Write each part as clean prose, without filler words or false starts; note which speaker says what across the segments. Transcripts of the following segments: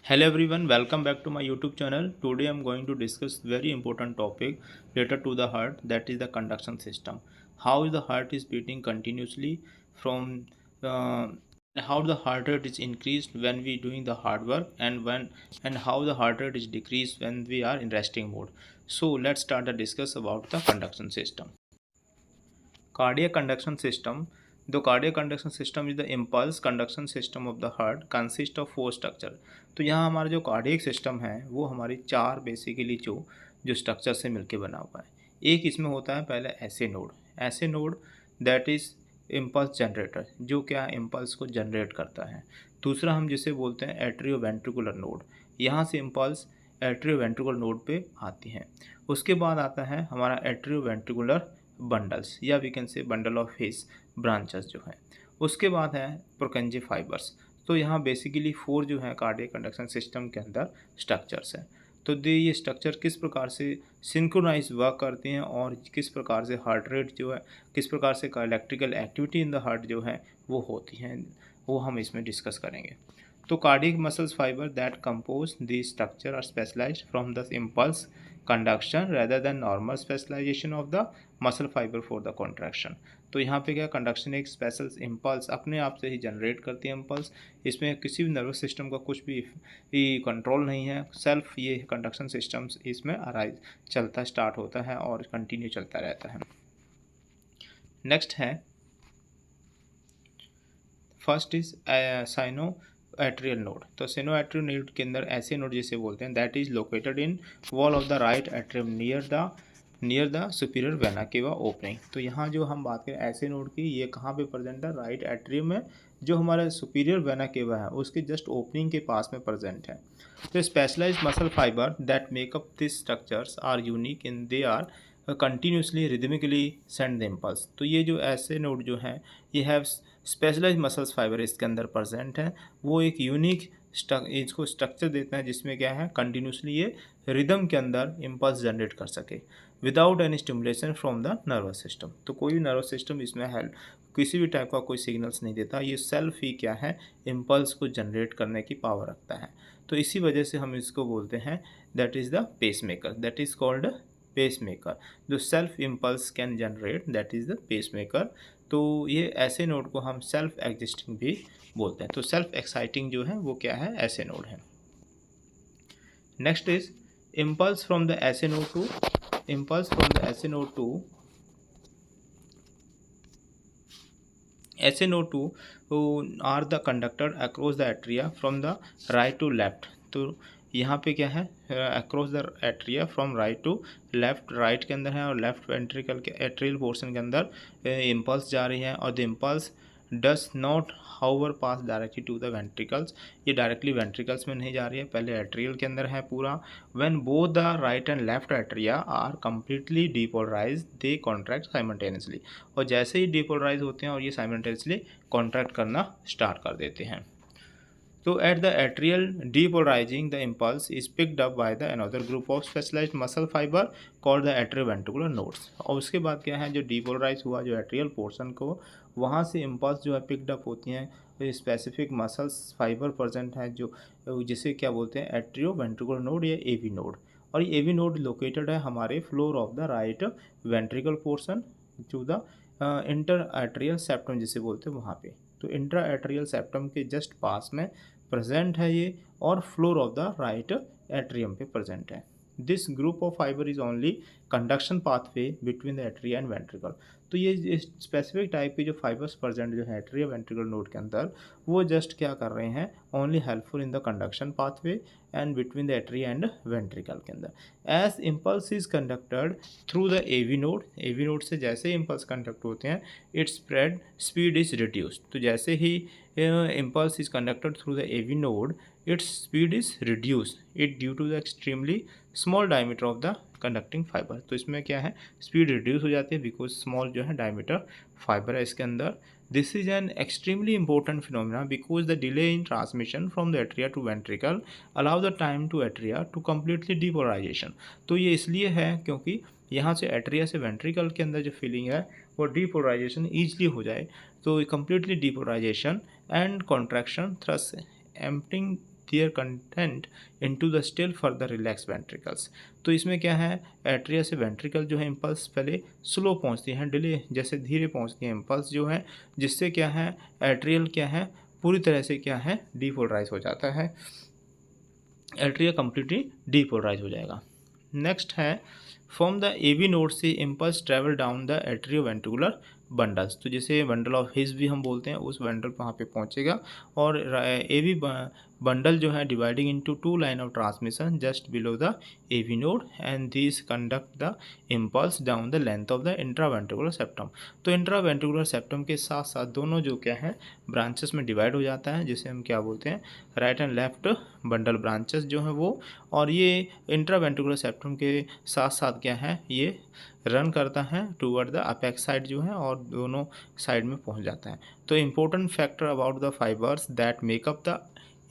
Speaker 1: Hello everyone, welcome back to my YouTube channel. Today I am going to discuss very important topic related to the heart, that is the conduction system. How the heart is beating continuously from uh, how the heart rate is increased when we doing the hard work and how the heart rate is decreased when we are in resting mode. So let's start the discuss about the conduction system. Cardiac conduction system. The cardiac conduction system is the impulse conduction system of the heart consist of four structure. तो यहाँ हमारा जो cardiac system है वो हमारी चार basically जो structure से मिलके बना हुआ है। एक इसमें होता है पहले ऐसे node that is impulse generator, जो क्या इम्पल्स को जनरेट करता है। दूसरा हम जिसे बोलते हैं एट्रियो वेंट्रिकुलर नोड, यहाँ से इम्पल्स एट्रियो वेंट्रिकुलर नोड पे आती हैं। उसके बाद आता है हमारा एट्रियो वेंट्रिकुलर बंडल्स या we can say bundle of His branches जो है। उसके बाद है प्रोकेंजी फाइबर्स। तो यहाँ बेसिकली फोर जो है कार्डियक कंडक्शन सिस्टम के अंदर स्ट्रक्चर्स हैं। तो ये स्ट्रक्चर किस प्रकार से सिंक्रोनाइज वर्क करते हैं और किस प्रकार से हार्ट रेट जो है, किस प्रकार से electrical activity in the heart जो है वो होती हैं, वो हम इसमें डिस्कस करेंगे। तो cardiac muscles fibre that compose the structure are specialised from the impulse conduction rather than normal specialisation of the muscle fibre for the contraction. तो यहाँ पे क्या कंडक्शन एक स्पेशल इम्पल्स अपने आप से ही जनरेट करती है इम्पल्स। इसमें किसी भी नर्वस सिस्टम का कुछ भी कंट्रोल नहीं है, सेल्फ ये कंडक्शन सिस्टम्स इसमें अराइज चलता स्टार्ट होता है और कंटिन्यू चलता रहता है। नेक्स्ट है first is cyano atrial node. तो साइनो एट्रियल नोड के अंदर ऐसे नोड जिसे बोलते हैं that is located in wall of the right atrium near the superior vena cava opening. तो यहाँ जो हम बात करें ऐसे नोड की, ये कहाँ पे प्रेजेंट है? राइट एट्रियम में, जो हमारा सुपीरियर वेना केवा है उसके जस्ट ओपनिंग के पास में प्रेजेंट है। तो specialised muscle fibre that make up this structures are unique in they are continuously rhythmically send the impulse. तो ये जो ऐसे नोड जो है ये हैव स्पेशलाइज मसल्स फाइबर इसके अंदर प्रेजेंट है, वो एक यूनिक इसको स्ट्रक्चर देते हैं जिसमें क्या है कंटिन्यूसली ये रिदम के अंदर इम्पल्स जनरेट कर सके without any stimulation from the nervous system. तो कोई भी नर्वस सिस्टम इसमें हेल्प किसी भी टाइप का कोई सिग्नल्स नहीं देता, ये सेल्फ ही क्या है इम्पल्स को जनरेट करने की पावर रखता है। तो इसी वजह से हम इसको बोलते हैं that is the pacemaker, that is called pacemaker. जो self impulse can generate that is the pacemaker. तो ये ऐसे नोड को हम सेल्फ एग्जिस्टिंग भी बोलते हैं। तो सेल्फ एक्साइटिंग जो है वो क्या है? ऐसे नोड है। Next is impulse from the SNO to impulse from the SNO2 who are the conductor across the atria from the right to left। तो यहाँ पे क्या है across the atria from right to left, right के अंदर है और left ventricle के एट्रियल पोर्शन के अंदर इम्पल्स जा रही है और the impulse does not however pass directly to the ventricles. ये डायरेक्टली वेंट्रिकल्स में नहीं जा रही है, पहले एट्रियल के अंदर है पूरा। When both the right and left atria are completely depolarise they contract simultaneously. और जैसे ही डीपोलराइज होते हैं और ये साइमल्टेनियसली कॉन्ट्रैक्ट करना स्टार्ट कर देते हैं। So at the atrial depolarizing, the impulse is picked up by the another group of specialized muscle fiber called the atrioventricular nodes। और उसके बाद क्या है, जो डीपोलराइज हुआ जो एट्रियल पोर्शन को, वहाँ से इम्पल्स जो है पिकड अप होती हैं स्पेसिफिक मसल्स फाइबर प्रेजेंट है जो जिसे क्या बोलते हैं एट्रियोवेंट्रिकुलर नोड या एवी नोड। और ये एवी नोड लोकेटेड है हमारे floor of the right ventricle portion to the inter atrial septum जिसे बोलते हैं वहाँ पे। तो इंट्रा एट्रियल सेप्टम के जस्ट पास में प्रेजेंट है ये और floor of the right atrium पे प्रेजेंट है। This group of fibre is only conduction pathway between the atria and ventricle. तो ये स्पेसिफिक टाइप के जो फाइबर्स प्रेजेंट जो है एट्रिया वेंट्रिकल नोड के अंदर, वो जस्ट क्या कर रहे हैं only helpful in the conduction pathway and between the atria and ventricle के अंदर। As impulse is conducted through the AV node से जैसे इम्पल्स कंडक्ट होते हैं its spread speed is reduced. तो जैसे ही impulse is conducted through the AV node, its speed is reduced it due to the extremely small diameter of the conducting fiber। तो इसमें क्या है स्पीड रिड्यूस हो जाती है बिकॉज स्मॉल जो है डायमीटर फाइबर है इसके अंदर। This is an extremely important phenomena because the delay in transmission from the atria to ventricle allow the time to atria to completely depolarisation. तो ये इसलिए है क्योंकि यहाँ से एट्रिया से वेंट्रिकल के अंदर जो फीलिंग है वो डीपोलराइजेशन ईजिली हो जाए। तो completely depolarisation and contraction thus emptying their content into the still further relaxed ventricles। तो इसमें क्या है, एट्रिया से वेंट्रिकल जो है इम्पल्स पहले स्लो पहुंचती हैं, डिले जैसे धीरे पहुंचती हैं इम्पल्स जो है, जिससे क्या है एट्रियल क्या है पूरी तरह से क्या है डीपोलराइज हो जाता है, एट्रिया कम्प्लीटली डीपोलराइज हो जाएगा। नेक्स्ट है फ्रॉम द एवी नोड से impulse travel down the atrioventricular bundles. तो जैसे बंडल ऑफ हिस भी हम बोलते हैं, उस बंडल वहाँ पे पहुँचेगा और एवी बंडल जो है dividing into two line of transmission just below the AV node and this conduct the impulse down the length of the intraventricular septum. तो इंट्रावेंट्रिकुलर सेप्टम के साथ साथ दोनों जो क्या है ब्रांचेस में डिवाइड हो जाता है, जिसे हम क्या बोलते हैं right and left bundle branches जो हैं वो, और ये इंट्रावेंट्रिकुलर सेप्टम के साथ साथ क्या है ये रन करता है टूवर्ड द अपेक्स साइड जो है और दोनों साइड में पहुंच जाता है। तो important factor about the fibres that makeup the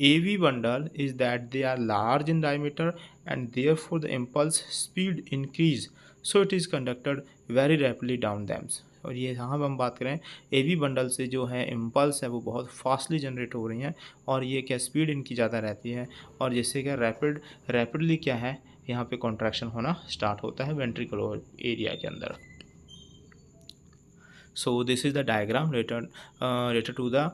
Speaker 1: AV bundle is that they are large in diameter and therefore the impulse speed increase, so it is conducted very rapidly down them। और ये यहाँ हम बात करें AV bundle से जो है impulse है वो बहुत फास्टली जनरेट हो रही हैं और ये क्या स्पीड इनकी ज़्यादा रहती है और जिससे क्या रैपिडली क्या है यहाँ पे कॉन्ट्रैक्शन होना स्टार्ट होता है वेंट्रिकुलर एरिया के अंदर। So this is the diagram related to the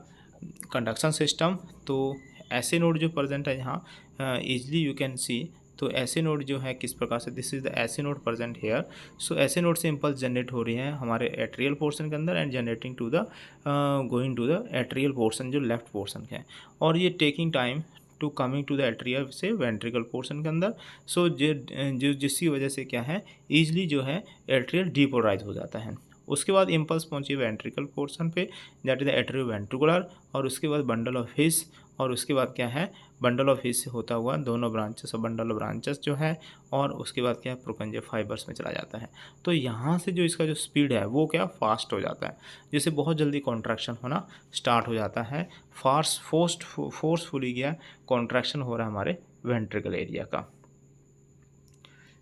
Speaker 1: conduction system. तो ऐसे नोड जो प्रेजेंट है यहाँ ईजिली यू कैन सी, तो ऐसे नोड जो है किस प्रकार से, दिस इज द ऐसे नोड प्रेजेंट हेयर। सो ऐसे नोड से इम्पल्स जनरेट हो रही है हमारे एट्रियल पोर्शन के अंदर and generating to the going to the atrial portion जो लेफ्ट पोर्शन है, और ये taking time to coming to the atria से वेंट्रिकल पोर्शन के अंदर। सो जो जिसकी वजह से क्या है ईजिली जो है एट्रियल डीपोलराइज हो जाता है। उसके बाद इम्पल्स पहुंची वेंट्रिकल पोर्शन पे that is the atrio ventricular, और उसके बाद बंडल ऑफ हिस, और उसके बाद क्या है बंडल ऑफ हिस से होता हुआ दोनों ब्रांचेस और बंडल ऑफ ब्रांचेस जो है, और उसके बाद क्या है प्रोकंजिया फाइबर्स में चला जाता है। तो यहाँ से जो इसका जो स्पीड है वो क्या फास्ट हो जाता है, जिससे बहुत जल्दी कॉन्ट्रैक्शन होना स्टार्ट हो जाता है। फोर्सफुली क्या कॉन्ट्रैक्शन हो रहा है हमारे वेंट्रिकल एरिया का।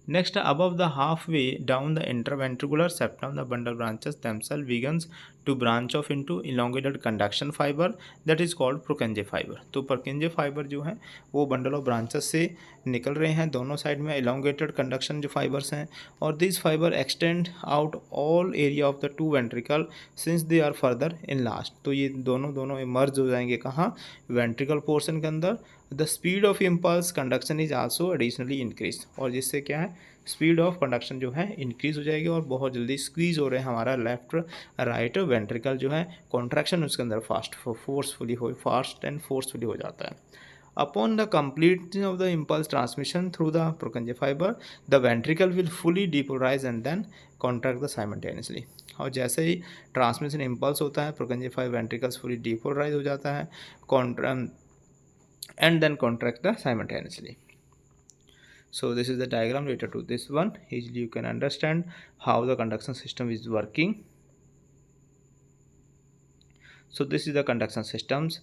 Speaker 1: Next, above the halfway down the interventricular septum, the bundle branches themselves begins to branch off into elongated conduction fiber that is called Purkinje fiber। तो Purkinje fiber जो है वो बंडल ऑफ ब्रांचेस से निकल रहे हैं दोनों साइड में elongated conduction जो fibers हैं, और these fiber extend out all area of the two ventricle since they are further enlarged। तो ये दोनों मर्ज हो जाएंगे कहाँ वेंट्रिकल पोर्शन के अंदर। The speed of impulse conduction is also additionally increase, और जिससे क्या है स्पीड ऑफ कंडक्शन जो है इंक्रीज हो जाएगी और बहुत जल्दी स्क्वीज हो रहे हैं हमारा लेफ्ट राइट वेंट्रिकल जो है कॉन्ट्रैक्शन उसके अंदर फास्ट एंड फोर्सफुली हो जाता है। Upon the completion of the impulse transmission through the Purkinje fiber, the ventricle will fully depolarize and then contract the simultaneously। और जैसे ही ट्रांसमिशन इम्पल्स होता है Purkinje fiber ventricles fully depolarise हो जाता है and then contract the simultaneously। So this is the diagram related to this one. Easily you can understand how the conduction system is working। So this is the conduction systems.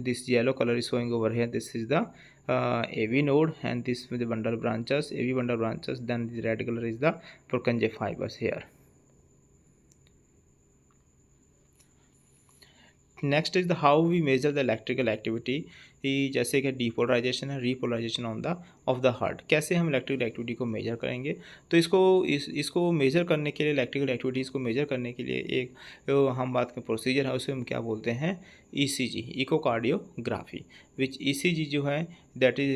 Speaker 1: This yellow color is showing over here, this is the AV node, and this with the bundle branches, AV bundle branches, then the red color is the Purkinje fibers here। Next is the how we measure the electrical activity, जैसे कि depolarisation है repolarisation of the heart, कैसे हम electrical activity को major करेंगे। तो इसको major करने के लिए इलेक्ट्रिकल एक्टिविटीज़ को मेजर करने के लिए एक हम बात का प्रोसीजर है उसे हम क्या बोलते हैं ECG इकोकार्डियोग्राफी, विच ECG जो है that is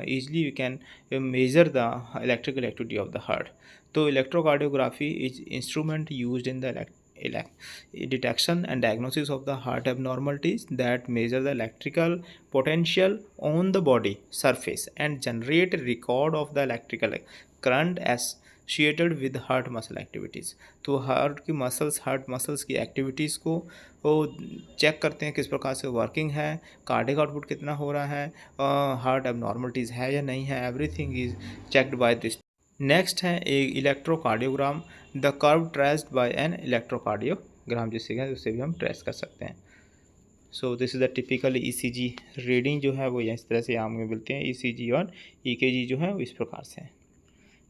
Speaker 1: easily we can measure the electrical activity of the heart. तो electrocardiography is instrument used in the detection and diagnosis of the heart abnormalities that measure the electrical potential on the body surface and generate a record of the electrical current associated with heart muscle activities। तो heart muscles की activities को वो check करते हैं किस प्रकार से working है, कार्डियक आउटपुट कितना हो रहा है, हार्ट एबनॉर्मलिटीज़ है या नहीं है, everything is checked by this. Next है एक electrocardiogram, the curve traced by an electrocardiogram, जिससे क्या उससे भी हम ट्रेस कर सकते हैं। So this is the typical ECG reading जो है वो इस तरह से आम में मिलते हैं, ECG और EKG जो है वो इस प्रकार से है।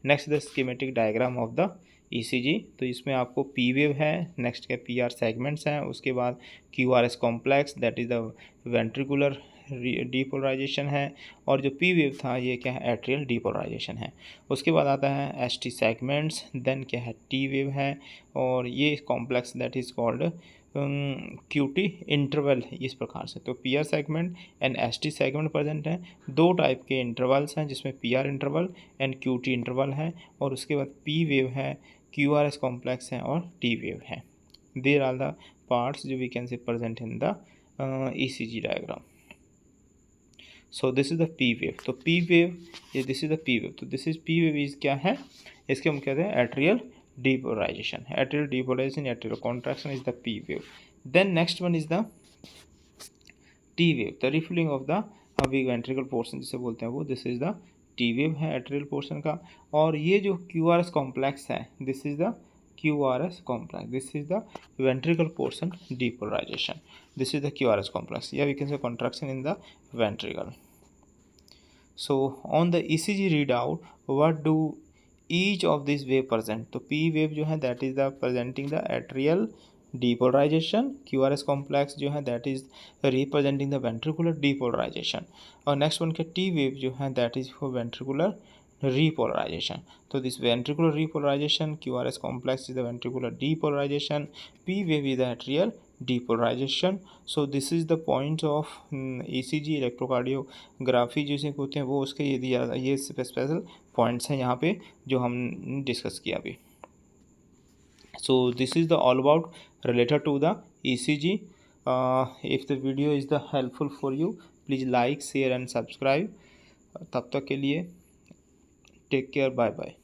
Speaker 1: Next the schematic diagram of the ECG, तो इसमें आपको P वेव है, नेक्स्ट के PR सेगमेंट्स हैं, उसके बाद QRS complex that is the ventricular depolarisation है, और जो पी वेव था ये क्या है, एट्रियल डीपोलराइजेशन है। उसके बाद आता है एस टी सेगमेंट्स, देन क्या है, टी वेव है, और ये complex that is called QT interval इस प्रकार से। तो P R segment and S T segment present हैं। दो टाइप के इंटरवल्स हैं जिसमें P R interval and Q T interval है, और उसके बाद पी वेव है, क्यू आर एस कॉम्प्लेक्स है, और टी वेव है। देर आर द पार्ट्स जो we can say present in the E C G diagram. So this is the P wave. तो पी वेव, ये this is the P wave. तो this is P wave is क्या है, इसके हम कहते हैं atrial depolarisation. Atrial depolarisation, atrial contraction is the P wave. Then next one is the T wave, the refilling of the V ventricle portion जिसे बोलते हैं वो, this is the T wave है एट्रियल पोर्शन का। और ये जो Q R S complex है, this is the QRS complex. This is the ventricle portion depolarization. This is the QRS complex. Yeah, we can say contraction in the ventricle. So on the ECG readout, what do each of these wave present? तो P wave जो है that is the presenting the atrial depolarization. QRS complex जो है that is representing the ventricular depolarization. और next one के T wave जो है that is for ventricular repolarization. So this ventricular repolarization, QRS complex is the ventricular depolarization, P wave is the atrial depolarization. So this is the point of ECG electrocardiography जिसे कहते हैं वो, उसके ये special points हैं यहाँ पे जो हम डिस्कस किया अभी। So this is the all about related to the ECG. If the video is the helpful for you, please like, share and subscribe. तब तक के लिए टेक केयर, बाय बाय।